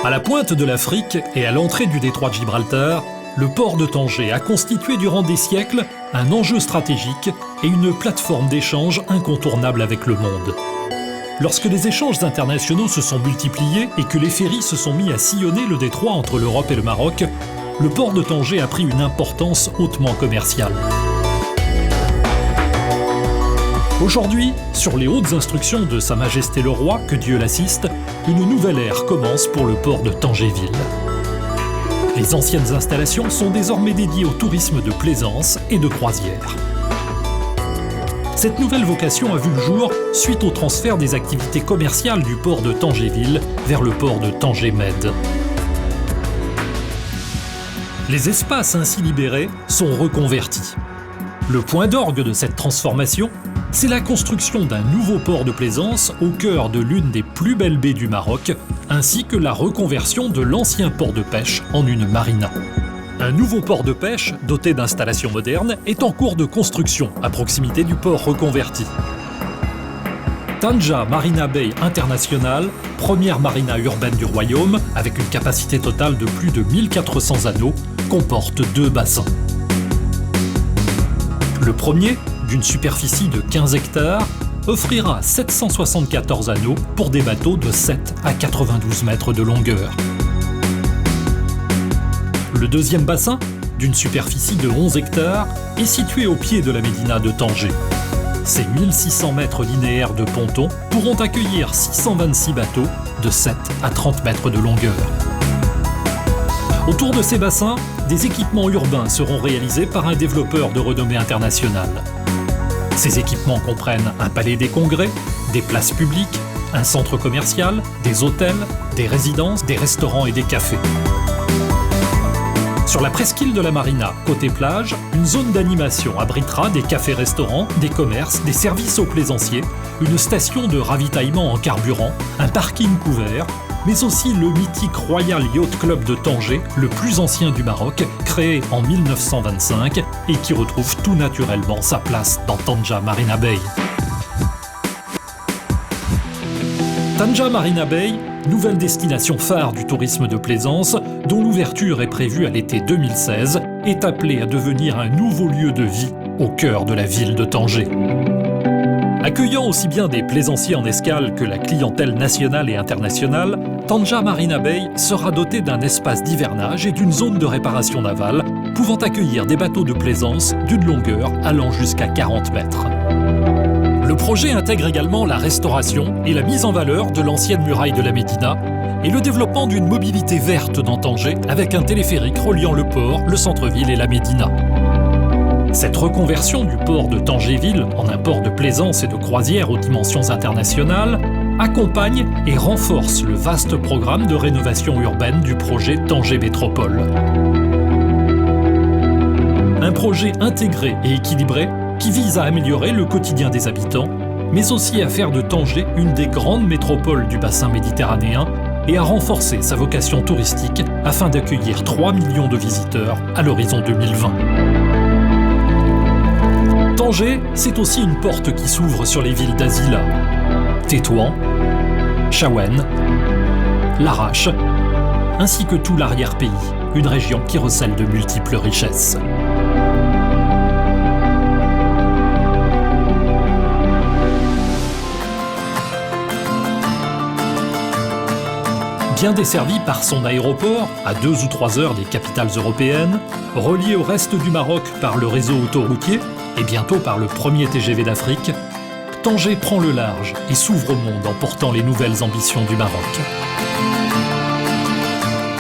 À la pointe de l'Afrique et à l'entrée du détroit de Gibraltar, le port de Tanger a constitué durant des siècles un enjeu stratégique et une plateforme d'échange incontournable avec le monde. Lorsque les échanges internationaux se sont multipliés et que les ferrys se sont mis à sillonner le détroit entre l'Europe et le Maroc, le port de Tanger a pris une importance hautement commerciale. Aujourd'hui, sur les hautes instructions de Sa Majesté le Roi, que Dieu l'assiste, une nouvelle ère commence pour le port de Tanger-Ville. Les anciennes installations sont désormais dédiées au tourisme de plaisance et de croisière. Cette nouvelle vocation a vu le jour suite au transfert des activités commerciales du port de Tanger-Ville vers le port de Tanger-Med. Les espaces ainsi libérés sont reconvertis. Le point d'orgue de cette transformation, c'est la construction d'un nouveau port de plaisance au cœur de l'une des plus belles baies du Maroc, ainsi que la reconversion de l'ancien port de pêche en une marina. Un nouveau port de pêche, doté d'installations modernes, est en cours de construction à proximité du port reconverti. Tanja Marina Bay International, première marina urbaine du royaume, avec une capacité totale de plus de 1400 anneaux, comporte 2 bassins. Le premier, d'une superficie de 15 hectares, offrira 774 anneaux pour des bateaux de 7 à 92 mètres de longueur. Le deuxième bassin, d'une superficie de 11 hectares, est situé au pied de la médina de Tanger. Ces 1600 mètres linéaires de ponton pourront accueillir 626 bateaux de 7 à 30 mètres de longueur. Autour de ces bassins, des équipements urbains seront réalisés par un développeur de renommée internationale. Ces équipements comprennent un palais des congrès, des places publiques, un centre commercial, des hôtels, des résidences, des restaurants et des cafés. Sur la presqu'île de la marina, côté plage, une zone d'animation abritera des cafés-restaurants, des commerces, des services aux plaisanciers, une station de ravitaillement en carburant, un parking couvert, mais aussi le mythique Royal Yacht Club de Tanger, le plus ancien du Maroc, créé en 1925 et qui retrouve tout naturellement sa place dans Tanja Marina Bay. Tanja Marina Bay, nouvelle destination phare du tourisme de plaisance, dont l'ouverture est prévue à l'été 2016, est appelée à devenir un nouveau lieu de vie au cœur de la ville de Tanger. Accueillant aussi bien des plaisanciers en escale que la clientèle nationale et internationale, Tanja Marina Bay sera dotée d'un espace d'hivernage et d'une zone de réparation navale pouvant accueillir des bateaux de plaisance d'une longueur allant jusqu'à 40 mètres. Le projet intègre également la restauration et la mise en valeur de l'ancienne muraille de la Médina et le développement d'une mobilité verte dans Tanger avec un téléphérique reliant le port, le centre-ville et la Médina. Cette reconversion du port de Tanger-Ville en un port de plaisance et de croisière aux dimensions internationales accompagne et renforce le vaste programme de rénovation urbaine du projet Tanger Métropole. Un projet intégré et équilibré qui vise à améliorer le quotidien des habitants, mais aussi à faire de Tanger une des grandes métropoles du bassin méditerranéen et à renforcer sa vocation touristique afin d'accueillir 3 millions de visiteurs à l'horizon 2020. Tanger, c'est aussi une porte qui s'ouvre sur les villes d'Azila, Tétouan, Chaouenne, Larache, ainsi que tout l'arrière-pays, une région qui recèle de multiples richesses. Bien desservi par son aéroport, à 2 ou 3 heures des capitales européennes, relié au reste du Maroc par le réseau autoroutier et bientôt par le premier TGV d'Afrique, Tanger prend le large et s'ouvre au monde en portant les nouvelles ambitions du Maroc.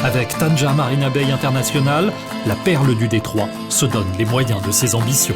Avec Tanja Marina Bay International, la perle du détroit se donne les moyens de ses ambitions.